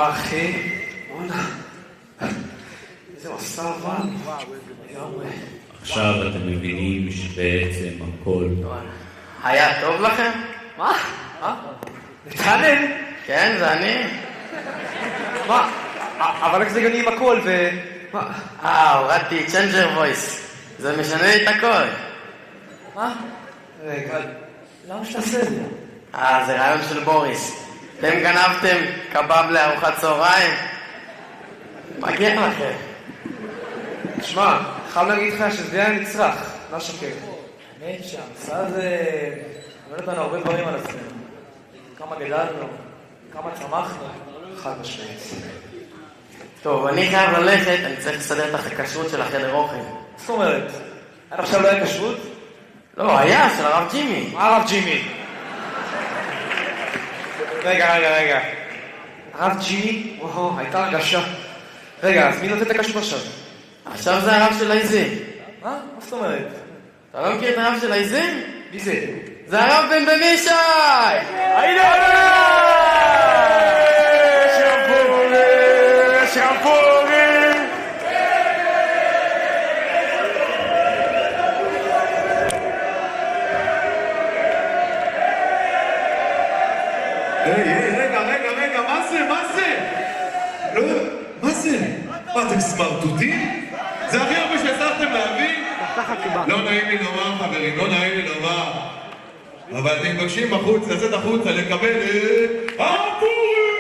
וואו, אחי. וואלה. איזה מסע עבר. עכשיו אתם מבינים שבעצם הכל... היה טוב לכם? מה? נתנאל? כן, זה אני. מה? אבל איך זה גני עם הכל ו... הורדתי צ'יינג'ר וויס. זה משנה לי את הכל. מה? רגע, למה שתעשה את זה? זה רעיון של בוריס. אתם גנבתם קבב לארוחת צהריים? מגיע לכם. תשמע, חייב להגיד לך שזה היה נצרך, לא שקר. האמת שהמסע הזה... אומר אותנו הרבה דברים על עצמנו. כמה גדלנו, כמה צמחנו. חד משמעית. טוב, אני חייב ללכת, אני צריך לסדר את הכשרות של החדר אוכל. זאת אומרת, עד עכשיו לא היה כשרות? לא, היה, של הרב ג'ימי. מה הרב ג'ימי? רגע. הרב ג'ימי? הייתה הרגשה. רגע, אז מי נותן את הכשרות עכשיו? עכשיו זה הרב של העיזים. מה? מה זאת אומרת? אתה לא מכיר את הרב של העיזים? מי זה? זה הרב בן בן ישי! היידה! שבורי! רגע, מה זה? לא, מה זה? מה, אתם סמרטוטים? זה הכי הרבה שהצלחתם להבין? לא נעים לי לומר, חברים, לא נעים לי לומר. אבל אתם מבקשים בחוץ, לצאת החוצה, לקבל את... הפורים!